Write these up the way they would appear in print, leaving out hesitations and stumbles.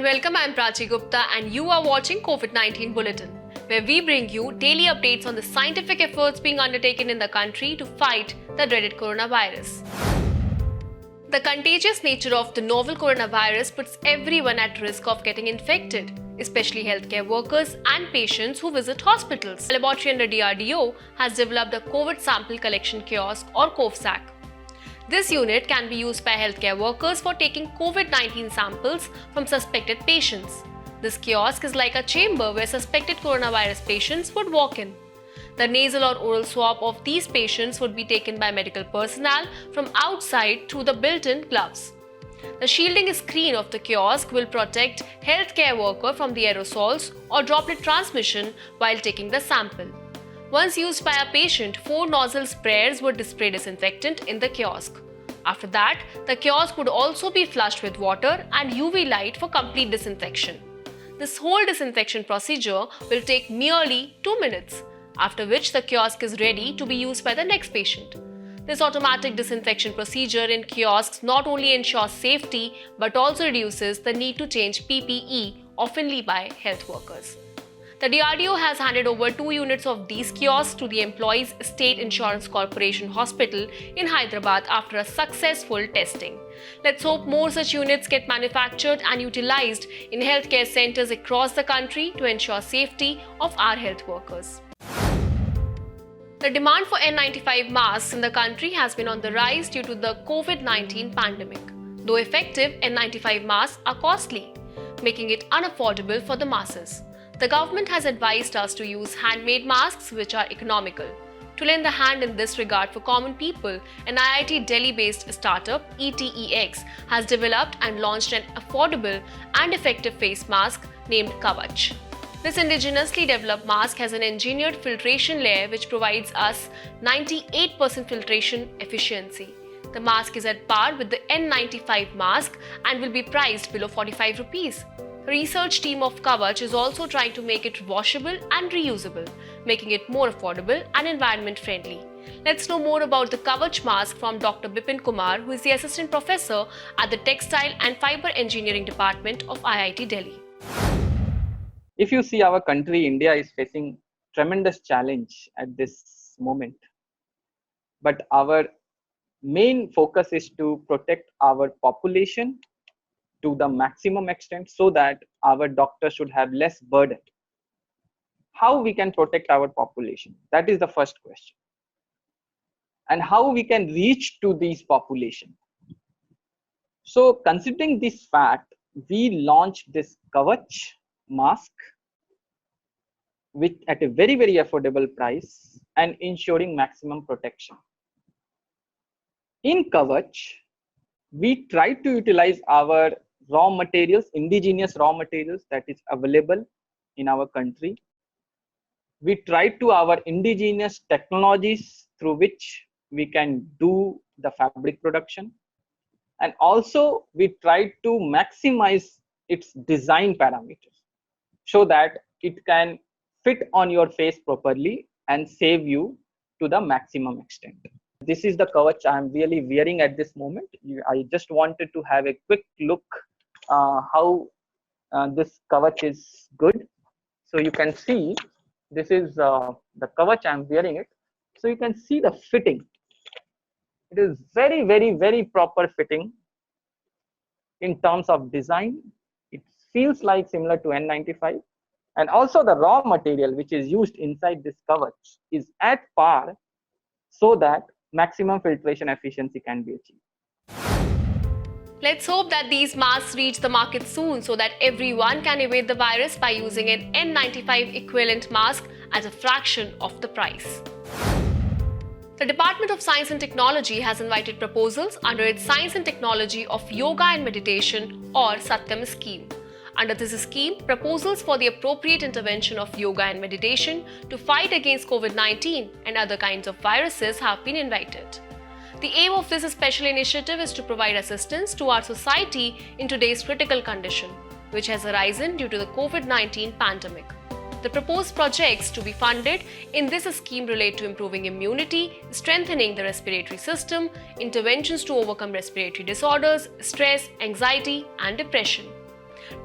welcome. I'm Prachi Gupta and you are watching COVID-19 Bulletin, where we bring you daily updates on the scientific efforts being undertaken in the country to fight the dreaded coronavirus. The contagious nature of the novel coronavirus puts everyone at risk of getting infected, especially healthcare workers and patients who visit hospitals. The laboratory under DRDO has developed a COVID sample collection kiosk or COVSAC. This unit can be used by healthcare workers for taking COVID-19 samples from suspected patients. This kiosk is like a chamber where suspected coronavirus patients would walk in. The nasal or oral swab of these patients would be taken by medical personnel from outside through the built-in gloves. The shielding screen of the kiosk will protect healthcare worker from the aerosols or droplet transmission while taking the sample. Once used by a patient, 4 nozzle sprayers would spray disinfectant in the kiosk. After that, the kiosk would also be flushed with water and UV light for complete disinfection. This whole disinfection procedure will take merely 2 minutes, after which the kiosk is ready to be used by the next patient. This automatic disinfection procedure in kiosks not only ensures safety but also reduces the need to change PPE, oftenly by health workers. The DRDO has handed over 2 units of these kiosks to the Employees State Insurance Corporation Hospital in Hyderabad after a successful testing. Let's hope more such units get manufactured and utilized in healthcare centers across the country to ensure safety of our health workers. The demand for N95 masks in the country has been on the rise due to the COVID-19 pandemic. Though effective, N95 masks are costly, making it unaffordable for the masses. The government has advised us to use handmade masks which are economical. To lend a hand in this regard for common people, an IIT Delhi-based startup, ETEX, has developed and launched an affordable and effective face mask named Kavach. This indigenously developed mask has an engineered filtration layer which provides us 98% filtration efficiency. The mask is at par with the N95 mask and will be priced below 45 rupees. The research team of Kavach is also trying to make it washable and reusable, making it more affordable and environment friendly. Let's know more about the Kavach mask from Dr. Bipin Kumar, who is the assistant professor at the Textile and Fiber Engineering Department of IIT Delhi. If you see our country, India is facing tremendous challenge at this moment. But our main focus is to protect our population to the maximum extent so that our doctors should have less burden. How we can protect our population? That is the first question. And how we can reach to these population? So considering this fact, we launched this Kavach mask at a very, very affordable price and ensuring maximum protection. In Kavach, we try to utilize our raw materials, indigenous raw materials that is available in our country. We try to our indigenous technologies through which we can do the fabric production. And also we try to maximize its design parameters so that it can fit on your face properly and save you to the maximum extent. This is the Kavach I am really wearing at this moment. I just wanted to have a quick look how this Kavach is good. So you can see this is the Kavach I am wearing it. So you can see the fitting. It is very, very, very proper fitting in terms of design. It feels like similar to N95. And also the raw material which is used inside this Kavach is at par so that maximum filtration efficiency can be achieved. Let's hope that these masks reach the market soon so that everyone can evade the virus by using an N95 equivalent mask at a fraction of the price. The Department of Science and Technology has invited proposals under its Science and Technology of Yoga and Meditation or Satyam scheme. Under this scheme, proposals for the appropriate intervention of yoga and meditation to fight against COVID-19 and other kinds of viruses have been invited. The aim of this special initiative is to provide assistance to our society in today's critical condition, which has arisen due to the COVID-19 pandemic. The proposed projects to be funded in this scheme relate to improving immunity, strengthening the respiratory system, interventions to overcome respiratory disorders, stress, anxiety, and depression.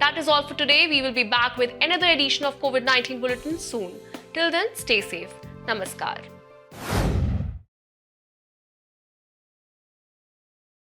That is all for today. We will be back with another edition of COVID-19 Bulletin soon. Till then, stay safe. Namaskar.